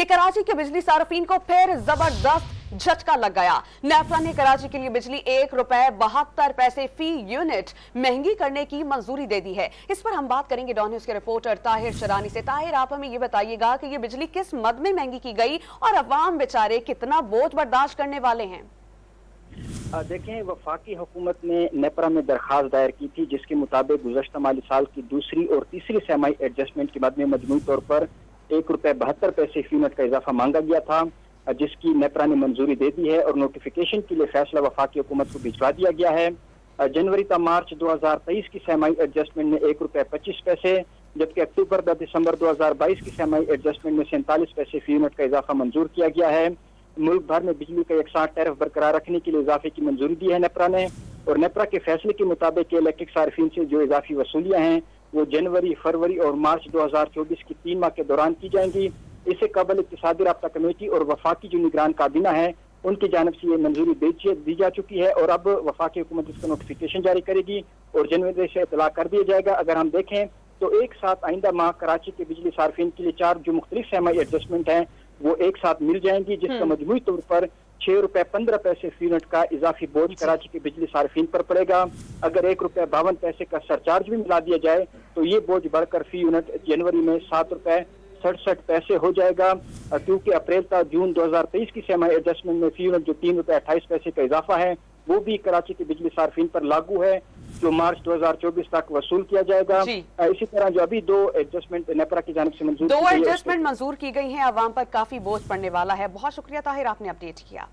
कि कराची के बिजली सार्फिन को फिर जबरदस्त झटका लग गया। नेफ्रा ने कराची के लिए बिजली ₹1.72 फी यूनिट महंगी करने की मंजूरी दे दी है। इस पर हम बात करेंगे डॉन न्यूज़ के रिपोर्टर ताहिर शरानी से। ताहिर, आप हमें ये बताइएगा कि ये बिजली किस मद में महंगी की गई और अवाम बेचारे कितना बोझ बर्दाश्त करने वाले हैं? देखें, वफाकी हुकूमत ने नेपरा में दरखास्त दायर की थी जिसके मुताबिक गुज़श्ता माली साल की दूसरी और तीसरी सेमाई एडजस्टमेंट के बाद में मजमूई तौर पर ₹1.72 फी यूनिट का इजाफा मांगा गया था, जिसकी नेपरा ने मंजूरी दे दी है और नोटिफिकेशन के लिए फैसला वफाकी हुकूमत को भिजवा दिया गया है। जनवरी ता मार्च 2023 की सेमाई एडजस्टमेंट में ₹1.25, जबकि अक्टूबर व दिसंबर 2022 की सेमाई एडजस्टमेंट में 47 पैसे फी यूनिट का इजाफा मंजूर किया गया है। मुल्क भर में बिजली का यकसां टैरिफ बरकरार रखने के लिए इजाफे की मंजूरी दी है नेपरा ने, और नेपरा के फैसले के मुताबिक इलेक्ट्रिक सार्फिन से जो इजाफी वसूलियां हैं वो जनवरी, फरवरी और मार्च 2024 की 3 माह के दौरान की जाएंगी। इससे कबल इक्तिसादी राब्ता कमेटी और वफाकी जो निगरान काबीना है उनकी जानिब से ये मंजूरी दी जा चुकी है और अब वफाकी हुकूमत इसका नोटिफिकेशन जारी करेगी और जनवरी से इतला कर दिया जाएगा। अगर हम देखें तो एक साथ आइंदा माह कराची के बिजली सार्फिन के लिए 4 जो मुख्तलिफ सेमाई एडजस्टमेंट हैं वो एक साथ मिल जाएंगी, जिसका मजमूई तौर पर ₹6.15 फी यूनिट का इजाफी बोझ कराची के बिजली सार्फिन पर पड़ेगा। अगर ₹1.52 का सरचार्ज भी मिला दिया जाए तो ये बोझ बढ़कर फी यूनिट जनवरी में ₹7.67 हो जाएगा, क्योंकि अप्रैल तक जून 2023 की सेमाई एडजस्टमेंट में फी यूनिट जो ₹3.28 का इजाफा है वो भी कराची के बिजली सार्फिन पर लागू है, जो मार्च 2024 तक वसूल किया जाएगा। इसी तरह जो अभी 2 एडजस्टमेंट नेपरा की जानिब से मंजूर मंजूर की गई हैं, अवाम पर काफी बोझ पड़ने वाला है। बहुत शुक्रिया ताहिर, आपने अपडेट किया।